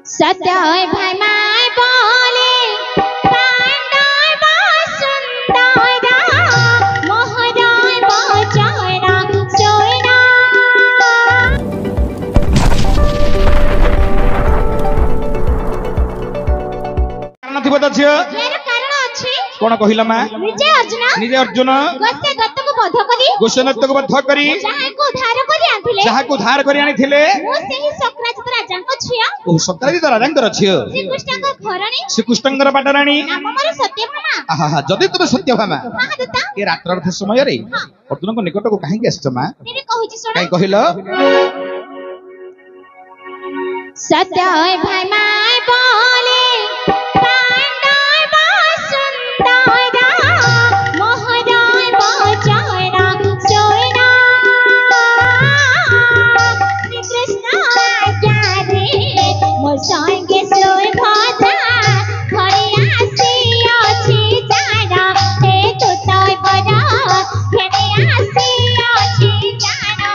सत्य भाई माय बोले पांडय बसुंधरा मोहराय बचारा सोयरा कारण थिबो त छियो यार कारण अछि कोन कहिला मा निजे अर्जुन गोसे गत्तको बध करी गोसेनत्त को बध करी जाहा को धार करी आनिथिले मो सेही सक्रजित राजांको छिया ओ सक्रजित राजांकर छियो श्री कृष्णको घरणी श्री कृष्णंकर बाटराणी नाम मोर सत्यभामा आहा जदि तुम सत्यभामा महादूता ए रात्रर्थ समय रे अर्जुन को निकट को काहे के आछछ मा तेरे कहूची सुन काहे कहिलो सत्य भाई माय बोले पांडय बसुंधरा मोहराय बचारा सोयरा श्री कृष्ण आज्ञा रे मोर संगे सोय भाजा घरे आसी अछि जाना हे तो तय बड़ा घरे आसी अछि जाना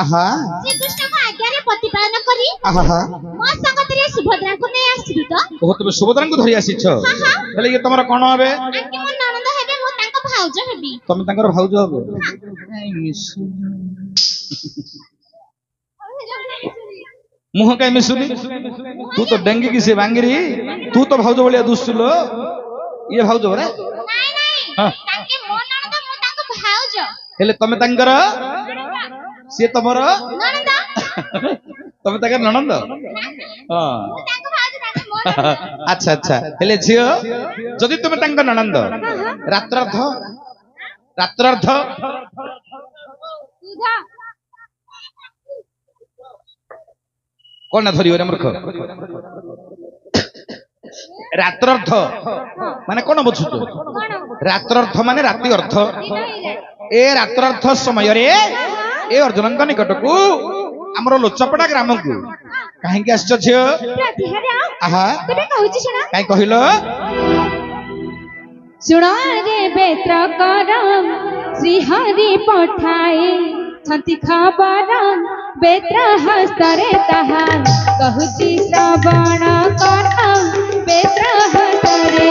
आहा श्री कृष्ण को आज्ञा रे प्रतिपालन करी आहा मो संगतरे सुभद्रा को नै आसी तो ओ तुम सुभद्रा को धरि आसीछ हेले ये तमरा कोन होबे आंटी मो ननंद हेबे मो तांको भाउज हेबी तुम तांकर भाउज होबो मुह काई मिसुनी तू तो डेंगी की से बांगरी तू तो भाउज बलिया दुसलो ये भाउज रे नाही नाही हां तांके मो ननंद मो तांको भाउज हेले तमे तांकर से तमर ननंद तमे तांकर ननंद हां मो तांको भाउज तांके मो ननंद अच्छा अच्छा हेले झियो जदि तुम तांकर ननंद रात्रार्थ रात्रार्थ सुधा कोन ना धरियो रे मूर्ख रात्रार्थ माने कोन बुझुतो रात्रार्थ माने राति अर्थ ए रात्रार्थ समय रे ए अर्जुनन निकट को हमरो लोचपड़ा ग्राम को काहे के आछछ झियो प्रतिहरा आहा तबे कहूची सुना काहे कहिलो सुना रे बेत्र करम श्री हरि पठाए छंति खबर बेत्र हस्तरे तहा कहूची श्रवण करम बेत्र हस्तरे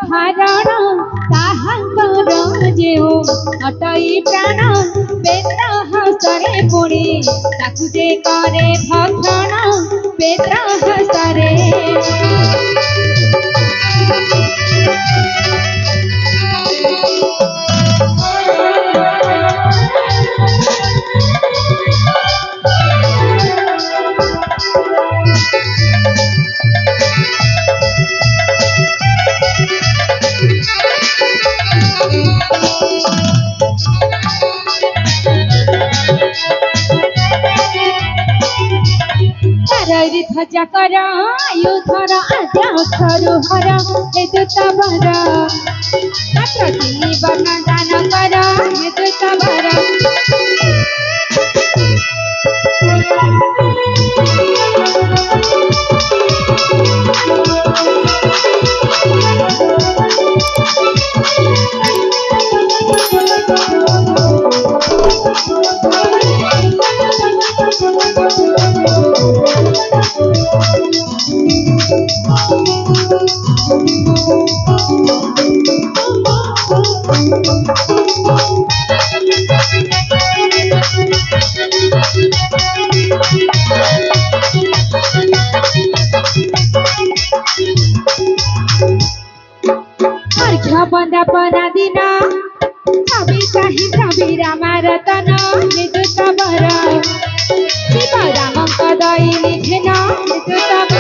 धारण ताहांकर जेओ अटई प्राण बेत्र हसरे पुणी ताकु जे करे भक्षण बेत्र हसरे ध्वजा कर युधर आज्ञा खरु हर हे दूतवर मात्र जीवन दान कर हे दूतवर बुझ बंदापना दिन छवि चाहि छवि रामारतन दूतवर शिव रामक दैली घेन दूतवर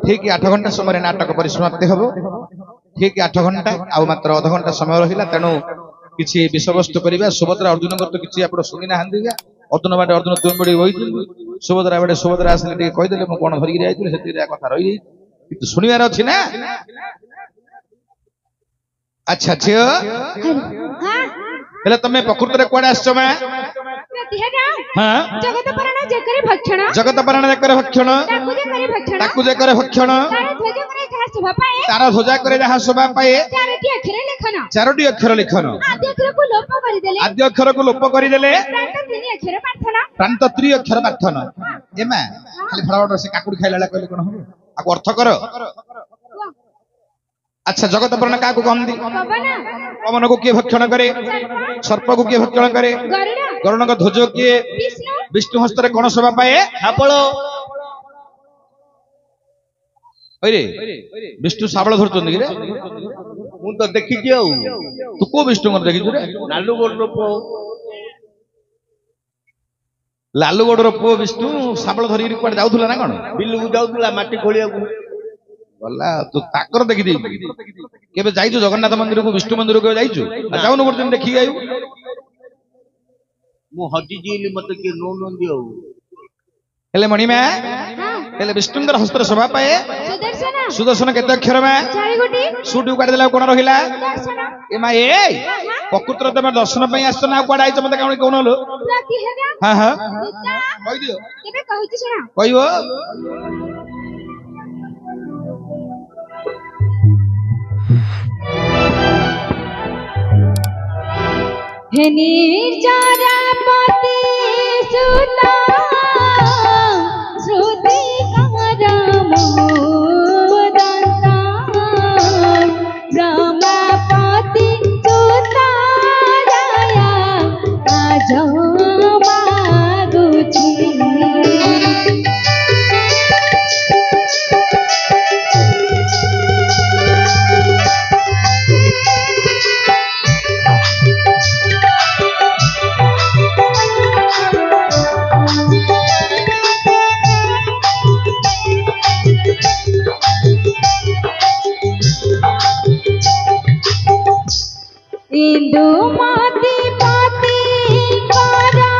ठीक 8 घंटा समय नाटक परिसमाप्ति हम ठीक 8 घंटा आउ मात्र अध घंटा समय रहा तेणु किसी विषय वस्तु करवा सुभद्रा अर्जुन तो किसी आप शुणी ना अर्जुन बाटे अर्जुन तुम बड़ी वही सुभद्रा बाटे सुभद्रा आसले कहीदेले मुझे कौन धरिकी जाइए कथा रही कि शुणवार अच्छी ना। अच्छा झील तुम प्रकृत में कौन आस जगत पराण जकरे भक्षण जगत पराण जकरे भक्षण ताकु जकरे भक्षण तार ध्वजा करे जहाँ शोभा पाए चारोटी अक्षर लिखन आद्य अक्षर को लोप करदेले प्रांत 3 अक्षर प्रार्थना एमा खाली फटाफट से काकुड़ी खाइला कहले कोन हो आ अर्थ कर। अच्छा जगत पराण का कहती पवन को किए भक्षण करे सर्प को किए भक्षण करे गरुड़ का ध्वज किए विष्णु हस्त कौन शोभा पाए सापल विष्णु साबल धरते कि तो देखी तू को विष्णु देखी लालुगौड़ पुओ विष्णु साबल धरिक कौन जाऊला ना कौन बिलू जाऊला माटी खोलिया गला तू ताकर देखी दे केबे जाइछु जगन्नाथ मंदिर को विष्णु मंदिर को जाइछु जाउन गोटे दिन देखि आयु मु हटी जीली मते के नो नो दियो हेले मणिमा हेले विष्णुंकर हस्त शोभा पाए सुदर्शन केते अक्षर में 4 गोटी सुटु काट देला कोन रहिला ए मा ए प्रकृतर तमे दर्शन पई आछो ना कोडा आइछ मते कोन कोन लो हां हां कहि दियो केबे कहिछि सुना कहिबो हे निर्जरापति सुता श्रुति करमोदंता रमापति सुता राया आज मागुछि इंदुमती पति करा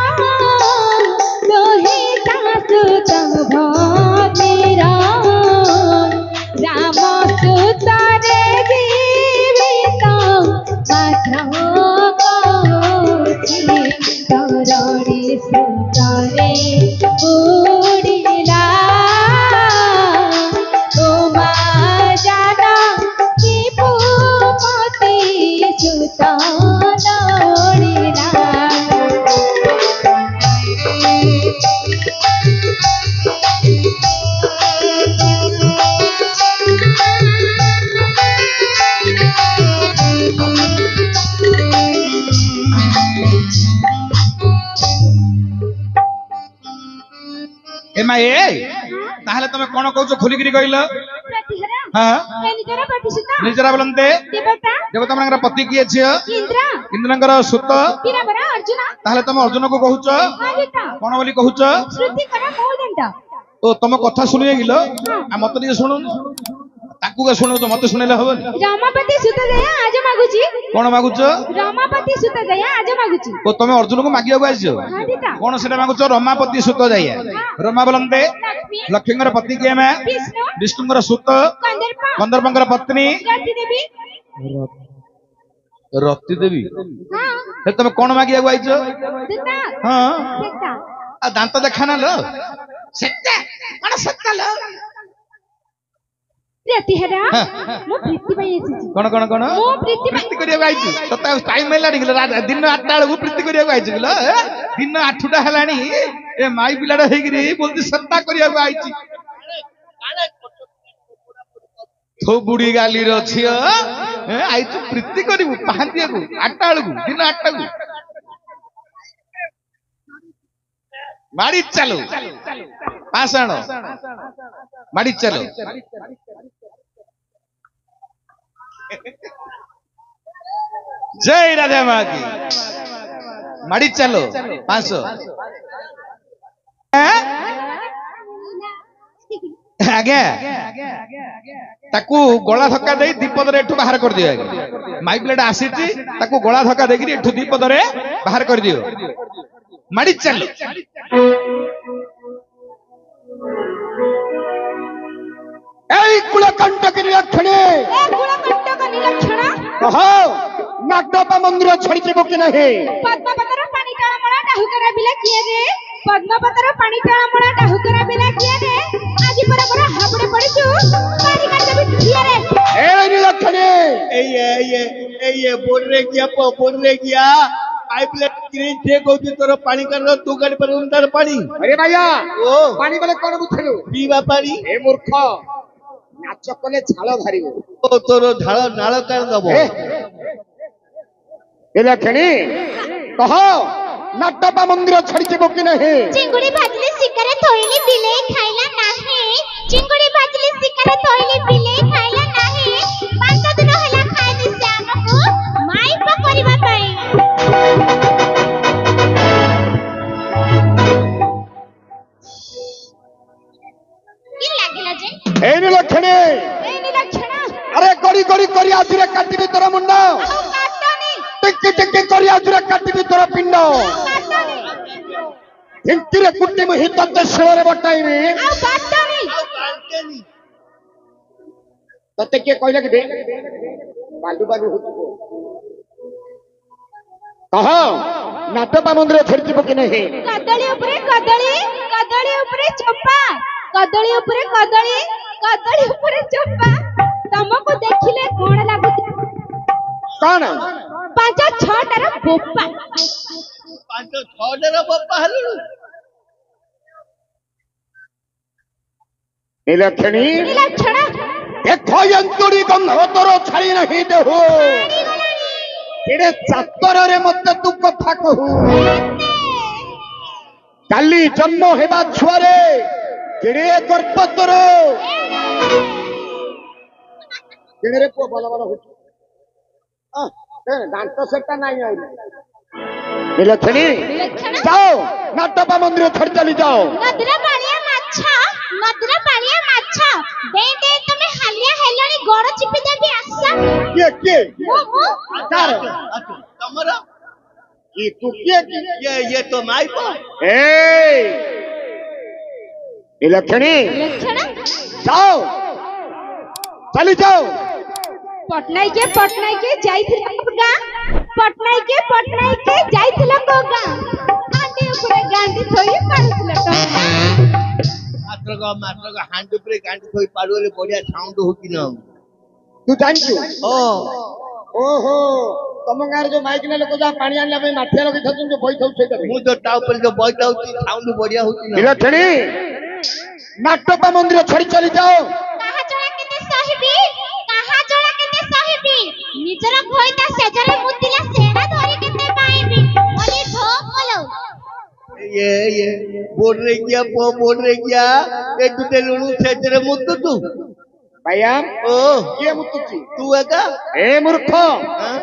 लोहिता सुत भगीरा राम सुत रे जीवित मात्र कछि तोरणी सुत रे उड़िला उमा जाना कि भूपति सुत लोड़िला एमा ए ताहले तमे कोन कहउछ खोली गिरी कहिलो प्रतिहरा हां ए निजरा प्रतिसुता निजरा बोलंते देवता देवता मनकर पति किए छियो इंद्र इंद्रनकर सुत पीराबरा अर्जुन ताहले तमे अर्जुन को कहउछ आदिता कोन बोली कहउछ श्रुति करा मोदंता ओ तम कथा सुनिए गिलो आ मत दिए सुनु ताकू का सुनु तो मत सुनेले हबन रामापति सुत दया आज मागुची कोन मागुछ रामापति सुत दया आज मागुची ओ तमे अर्जुन को मागिया को आइछो आदिता कोन सेटा मागुछ रमापति सुत जाइया रमा बोलंते लक्ष्मींकर पति के में विष्णु विष्णुंकर सुत कंदर्प कंदर्पंकर पत्नी रति देवी ରତି ଦେବି ହଁ ହେ ତମେ କଣ ମାଗିବାକୁ ଆଇଛ ସେଟା ହଁ ସେଟା ଆଉ ଦାନ୍ତ ଦେଖା ନା ଲୋ ସେଟା କଣ ସେଟା ଲୋ ପ୍ରୀତି ହେରା ହଁ। ମୁଁ ପ୍ରୀତି ପାଇଁ ଆସିଛି କଣ କଣ କଣ ମୁଁ ପ୍ରୀତି ପାଇଁ ପ୍ରୀତି କରିବାକୁ ଆଇଛୁ ତତେ ଆଉ ଟାଇମ ହେଲାଣି କିଲୋ ଦିନ 8ଟା ବେଳକୁ ପ୍ରୀତି କରିବାକୁ ଆଇଛୁ କିଲୋ ଦିନ 8ଟା ହେଲାଣି ଏ ମାଇ ପିଲାଟା ହେଇକିରି ବୋଲଛି ସେଟା କରିବାକୁ ଆଇଛି ତୋ ବୁଢୀ ଗାଲିର ଝିଅ ଆଇଛୁ ପ୍ରୀତି କରିବୁ ପାହାନ୍ତିଆକୁ 8ଟା ବେଳକୁ ଦିନ 8ଟାକୁ ମାଡି ଚାଲୁ ପାଷାଣ ମାଡି ଚାଲୁ जय राधा माँ की माड़ी चलो 500 आज्ञा ताकू गला धक्का दे दीपद रे एठू बाहर कर दियो माइक प्लेट आसीची ताकू गला धक्का देकरी एठू दीपद रे बाहर कर दियो माड़ी चलो এই কুলকণ্টক নিরক্ষণে ଏ ଗୁଣକଣ୍ଟକ ନିଲକ୍ଷଣ কহ ନାଟପା ମନ୍ଦିର ଛାଡ଼ିଯିବ କି ନାହିଁ ପଦ୍ମପତର ପାଣି ଟଳମଳ ଡାହୁକରା ବିଲା କିଏ ରେ ପଦ୍ମପତର ପାଣି ଟଳମଳ ଡାହୁକରା ବିଲା କିଏ ରେ ଆଜି ପରା ପରା ହାବୁଡେ ପଡିଛୁ ପାଣି କାଢିଦେବି କିଏ ରେ ଏ ନିରକ୍ଷଣେ बोर्डरे गया पाइपलाइन ग्रीन थे कहू तोर पानी कर तू काढ़ी पार तार पानी আরে ভাইয়া ओ পানি বলে কোন বুঝিলু पीवा पानी এ মূর্খ নাচ কলে ঝাল ধারিব ओ तोर झाड़ नाल कर दबो নিরক্ষণে কহ ନାଟପା ମନ୍ଦିର ଛାଡ଼ିଯିବ କି ନାହିଁ ଚିଙ୍ଗୁଡି ଭାଜିଲେ ଶିକାରେ ଥୋଇଲି ବିଲେଇ ଖାଇଲା ନାହିଁ ଚିଙ୍ଗୁଡି ଭାଜିଲେ ଶିକାରେ ଥୋଇଲି ବିଲେଇ ଖାଇଲା ନାହିଁ 5 ଦିନ ହେଲା ଖାଇନି ସେ ଆମକୁ ମାଇପ କରିବା ପାଇଁ କି ଲାଗିଲା ଯେ এই নিরক্ষণে এই নিলক্ষণ আরে করি করি করি আজুরে কাটিবি তোর মুন্ড ଆଉ କାଟନି টিকি টিকি করি আজুরে কাটিবি তোর পিণ্ড କାଟନି হিন্তিরে কুটি মুহি ততে শিଳରେ বটাইবি ଆଉ କାଟନି ତତେ କିଏ କହିଲା କି ବାଲୁ ବାଲୁ ହଉଥିବ କହ ନାଟପା ମନ୍ଦିର ଛାଡ଼ିଯିବ କି ନାହିଁ କଦଳୀ ଉପରେ କଦଳୀ କଦଳୀ ଉପରେ ଚୋପା କଦଳୀ ଉପରେ କଦଳୀ କଦଳୀ ଉପରେ ଚୋପା ତମକୁ ଦେଖିଲେ କଣ ଲାଗୁଛି କଣ 5-6ଟାର ବୋପା 5-6 बापा हलु ନିଲକ୍ଷଣୀ ନିଲକ୍ଷଣ ଦେଖ ଯନ୍ତୁଡ଼ି ଗନ୍ଧ ତୋର ଛାଡ଼ି ନାହିଁ ଦେହୁ ଏଡ଼େ ଚାତରରେ ମତେ ତୁ କଥା କହୁ କାଲି ଜନ୍ମ ହେବା ଛୁଆରେ କେଡ଼େ ଗର୍ବ ତୋର କେଡ଼େ ପୁଅ ଭଲ ଭଲ ହଉଛି ଦାନ୍ତ ସେଟା ନାହିଁ ଆହୁରି ନିଲକ୍ଷଣୀ ନିଲକ୍ଷଣ ଯାଅ ନାଟପା ମନ୍ଦିର ଛାଡ଼ି ଚାଲି ଯାଅ ନଦୀର ପାଳିଆ ମାଛ ଦେଇ ଦେଇ ତମେ ହାଲିଆ ହେଲଣି ଗୋଡ଼ ଚିପି ଦେବି ଆସ କିଏ କିଏ ମୁଁ କାର तमरा କି ତୁ କିଏ କି ये तो माई को এই ନିଲକ୍ଷଣୀ ନିଲକ୍ଷଣ ଯାଅ ଚାଲି ଯାଅ ପଟ୍ଟନାୟକେ ଯାଇଥିଲା ଗାଁ ପଟ୍ଟନାୟକେ ଯାଇଥିଲା କୋ ଗାଁ ହାଣ୍ଡି ଉପରେ ଗାଣ୍ଡି ଥୋଇ ପାରୁଥିଲା ଟଙ୍କା मात्र का हांडी पे गांडी थोई पाड़ोले बढ़िया साउंड हो कि ना ତୁ ଜାଣିଛୁ ओ ଓହୋ ତମ ଗାଁରେ ଯୋଉ ମାଇକିନା ଲୋକ ଯାହା ପାଣି ଆଣିଲା ପାଇଁ ମାଠିଆ ଲଗେଇଥାଉଛନ୍ତି ଯୋଉ ବହି ଥାଉ ସେଇଟା मु तो टा ऊपर जो बॉयटा होती साउंड बढ़िया होती ना ନିଲକ୍ଷଣୀ ନାଟପା ମନ୍ଦିର ଛାଡ଼ି ଚାଲି ଯାଅ କାହା ଜଣା କେତେ ସହିବି ନିଜର ଘଇତା ସେଜରେ ମୁତିଲା ସେଣା ଧରି କେତେ ପାଇବି ଅଲି ଢୋକଲୋ ये बोल रहे क्या ए तू ते लुणु सेजरे मुत तू ଭାଇଆ ओ କିଏ ମୁତୁଛି तू एका ଏ ମୂର୍ଖ हां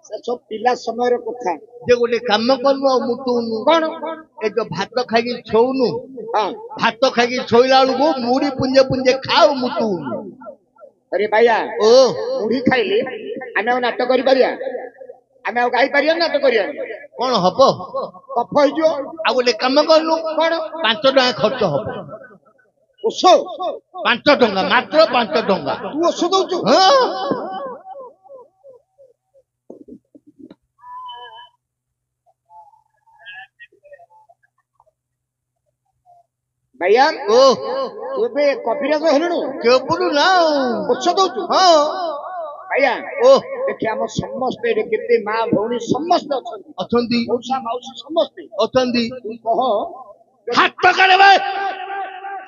ସେ ସବୁ ପିଲା ସମୟର କଥା जे गोटे काम करनु मुतुनु କଣ ए जो भात खाई छोउनु ହଁ भात खाई छोइला बेलू मुड़ी पुंजे पुंजे खाओ मुतुनु ଆରେ ଭାଇଆ ओ ମୁଢି ଖାଇଲି ଆମେ ଆଉ ନାଟ କରିପାରିବା ଆମେ ଆଉ ଗାଇ ପାରିବା ନାଟ କରିବା कौन हबो କଫ ହେଇଯିବ आ गोटे काम करनु କଣ 5 टका खर्च हबो ଓଷ 5 टका मात्र 5 टका ତୁ ଓଷ ଦଉଛୁ हाँ भैया ଓ तू ଏବେ କବିରାଜ ହେଲୁଣୁ କେବୁରୁ ନା ଔଷଧ ଦଉଛୁ ହଁ भैया ଓ ଦେଖି ଆମ ସମସ୍ତେ ଏଠି କେତେ ମା ଭଉଣୀ ସମସ୍ତେ ଅଛନ୍ତି ଅଛନ୍ତି ମଉସା ମାଉସୀ ସମସ୍ତେ ଅଛନ୍ତି ତୁ କହ ହାତ କାଢେ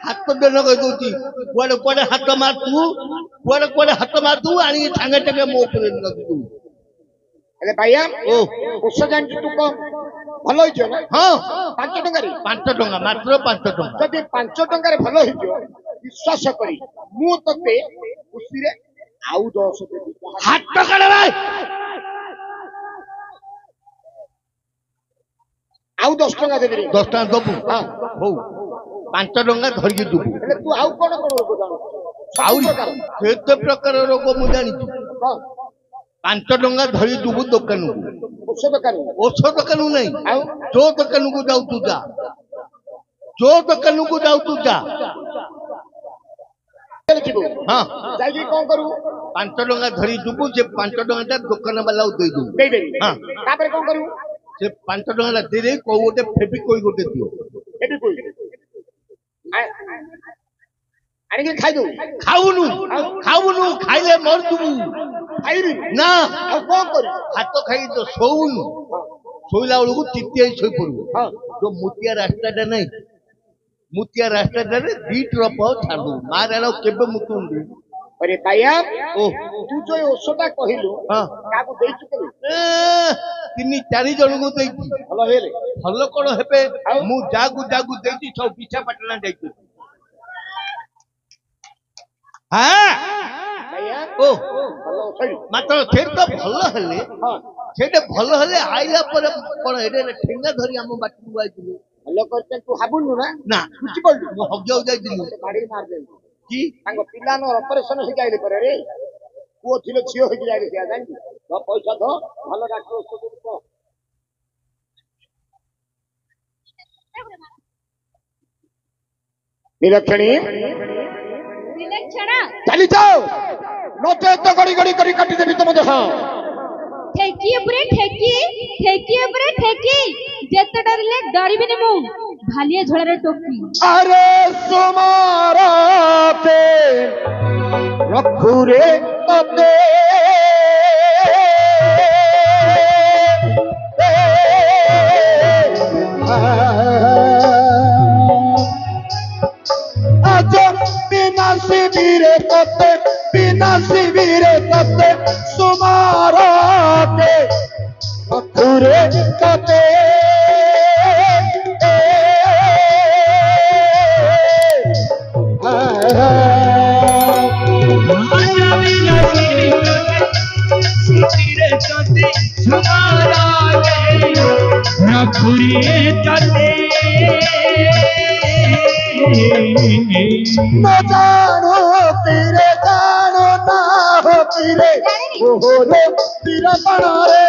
ହାତ ଦେନ କହିଦଉଛି କୁଆଡେ କୁଆଡେ ହାତ ମାରୁଛୁ କୁଆଡେ ହାତ ମାରୁଛୁ ଆଣିକି ସାଙ୍ଗେ ସାଙ୍ଗେ ମୋ ଉପରେ ଲଗେଇବୁ ହେଲେ भैया ଓ ଔଷଧ ଜାଣିଛୁ ତୁ କହ ଭଲ ହେଇଯିବ ନା ହଁ 5 ଟଙ୍କାରେ 5 ଟଙ୍କା ମାତ୍ର 5 ଟଙ୍କା ଯଦି 5 ଟଙ୍କାରେ ଭଲ ହେଇଯିବ ବିଶ୍ୱାସ କରି ମୁଁ ତତେ ଖୁସିରେ ଆଉ 10 ଦେବି ହାତ କାଢେ ଆଉ 10 ଟଙ୍କା ଦେବି 10 ଟଙ୍କା ଦବୁ ହଁ ହଉ 5 ଟଙ୍କା ଧରିକି ଦବୁ ହେଲେ ତୁ ଆଉ କଣ କଣ ରୋଗ ଜାଣୁ ଆହୁରି କେତେ ପ୍ରକାର ରୋଗ ମୁଁ ଜାଣିଛି କହ 5 ଟଙ୍କା ଧରି ଦବୁ ଦୋକାନକୁ ଔଷଧ ଦୋକାନ ଔଷଧ ଦୋକାନକୁ ନାହିଁ ଆଉ ଯୋଉ ଦୋକାନକୁ ଯାଉଛୁ ଯା ଯୋଉ ଦୋକାନକୁ ଯାଉଛୁ ଯା ଯିବୁ ହଁ ଯାଇକି କଣ କରୁ 5 ଟଙ୍କା ଧରି ଯିବୁ ସେ 5 ଟଙ୍କାଟା ଦୋକାନ ବାଲାକୁ ଦେଇଦବୁ ଦେଇଦେବି ହଁ ତାପରେ କଣ କରିବୁ ସେ 5 ଟଙ୍କା ଦେଇଦେଇ କୋଉ ଗୋଟେ ଫେବିକ୍ୱିକ୍ ଗୋଟେ ଦିଅ ଏଠି କই ଆଣିକି ଖାଇଦଉ ଖାଉନୁ ଖାଇଲେ ମରିଯିବୁ ଖାଇବି ନା ଆଉ କଣ କରିବୁ ହାତ ଖାଇ ତ ଶୋଉନୁ ଶୋଇଲା ବେଳକୁ ଚିତ୍ତି ହେଇ ଶୋଇପଡିବୁ ହଁ ଯୋଉ ମୁତିଆ ରାସ୍ତାଟା ନାହିଁ ମୁତିଆ ରାସ୍ତାଟାରେ 2 ଡ୍ରପ ଛାଡୁ ମା ରାଣ କେବେ ମୁତୁଣ୍ଡୁ अरे भैया ଓ तू जो ये औषधा कहलु ହଁ काकू देइछु केबे 3-4 ଜଣଙ୍କୁ ଦେଇଛି ଭଲ ହେଲେ ଭଲ କଣ ହେବେ ମୁଁ ଯାକୁ ଦେଇଛି ସବୁ ବିଶାଖାପାଟଣା ଯାଇଛନ୍ତି ହଁ भैया ଓ ଭଲ ଔଷଧ ମାତ୍ର ସେଇଠି ତ ଭଲ ହେଲେ ହଁ ସେଇଟା ଭଲ ହେଲେ ଆଇଲା ପରେ କଣ ଏଇଟା ଠେଙ୍ଗା ଧରି ଆମ ବାଟକୁ ଆଇଥିଲୁ ଭଲ କରିଛ ତୁ ହାବୁନୁ ନା ନା ବୁଝି ପଡଲୁ ମୁଁ ହଗିବାକୁ ଯାଇଥିଲି ଗାଡି ମାର ଦେ କି ତାଙ୍କ ପିଲାନ ଅପରେସନ ହେଇ ଯାଇଲେ ପରେ ରେ ପୁଅ ଥିଲେ ଝିଅ ହେଇକି ଯାଇଲେ ସିଆ ଜାଣିଛୁ ତ ପଇସା ଧ ଭଲ ଡାକ୍ତର ଔଷଧ କହ ନିରକ୍ଷଣୀ ବିଲକ୍ଷଣ ଚାଲି ଯାଅ ନଚେତ ଗଡି ଗଡି କରି କାଟିଦେବି ତମ ଦେହ ଠେକି ଉପରେ ଠେକି ଯେତେ ଡରିଲେ ଡରିବିନି ମୁଁ ଭାଲିଆ ଝୋଳରେ ଟୋକି अरे सुमाराते रखुरे तते आज बिना शिविरे तते सुमाराते रखुरे तते न जानो तेरे जानो ना हो तेरे ओहो रे तेरा बना रे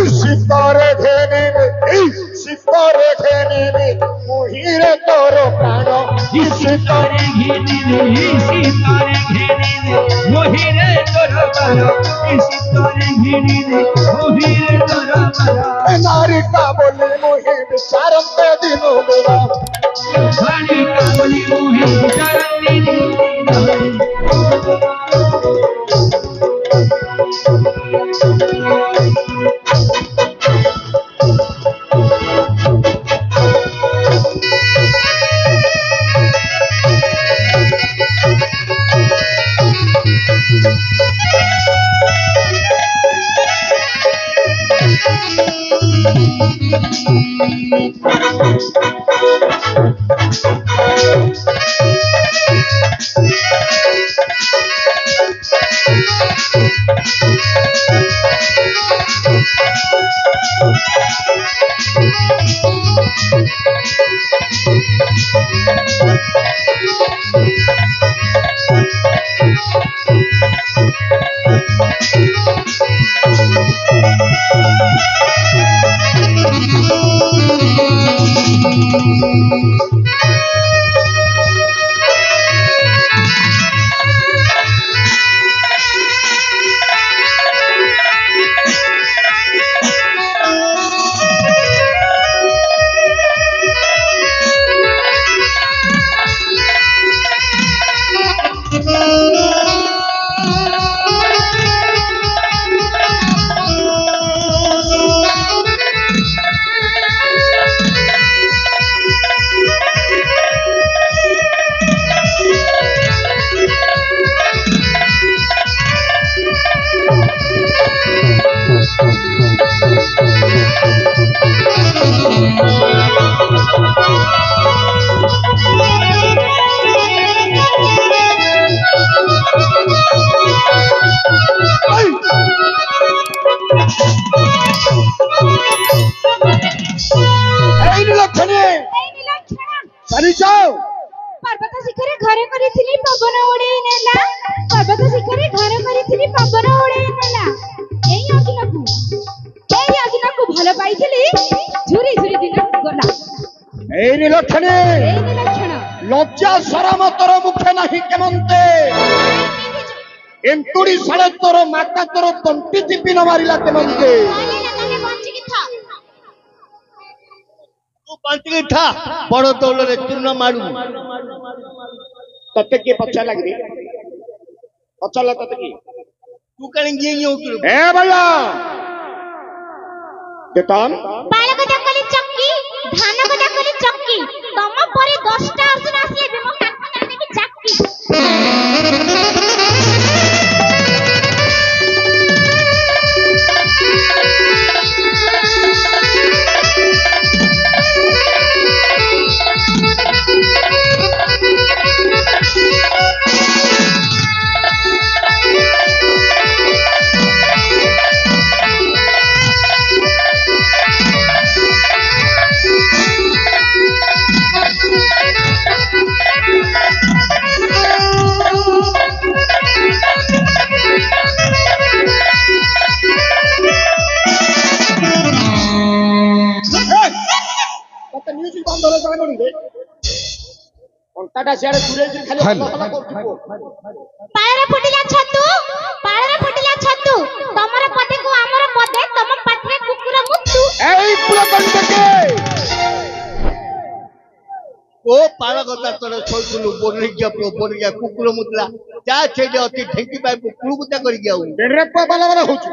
सितारे घेने में मुहिरे तोरो प्राणो सितारे नारी का बोले मुहे विचारम पे दिनो मेरा ପବନ ଉଡେଇ ନେଲା ଏଇ ଅଗିନକୁ ଭଲ ପାଇଥିଲି ଝୁରି ଝୁରି ଦିନ ଗଲା এই নিলক্ষণে ଏଇ ନିଲକ୍ଷଣ লজ্জা সরম তোর মুখে নাহি কেমন্তে এন্তুড়ি সাড়ে তোর মাতা তোর তন্টি চিপি ন মারিলা কেমন্তে କହିଲେ ନା ତମେ ବଞ୍ଚିକି ଥାଅ ତୁ ପାଞ୍ଚିକି ଥା ବଡ ତଉଲରେ ଚୂର୍ଣ୍ଣ ମାରୁ ততে কে পচার লাগবে পচারলা ততে কি ତୁ କାଣି ଗିଏ ଗିଏ ହଉଥିଲୁ এ ভাইয়া বেতন ବାଳକ ଯାକଲି ଚକି ଧାନ ଯାକଲି ଚକି ତମ ପରେ 10ଟା ଅର୍ଜୁନ ଆସିଲେ ବି ମୋ କାଠ ଜାଣିବି ଚାକି ততে মিউজিক বন্ধ হলে যাবে রে ঘন্টাটা সিয়ারে দূরে দূরে খালি হ্যালো। হল্লা করছিস ପାଳରେ ଫୁଟିଲା ଛତୁ ତମର ପଦେକୁ ଆମର ପଦେ ତମ ପାଟିରେ କୁକୁର ମୁତୁ এই পুলকণ্ঠকে ଓ ପାଳ କଥା ତୋର ଶୋଇଥିଲୁ ବନିକିଆ କୁକୁର ମୁତଲା ଯା ସେଇଠି ଅତି ଢେଙ୍କି ପାଇବୁ କୁଳୁକୁତା କରିକି ଆଉ বেড়ে বালা বালা হচ্ছে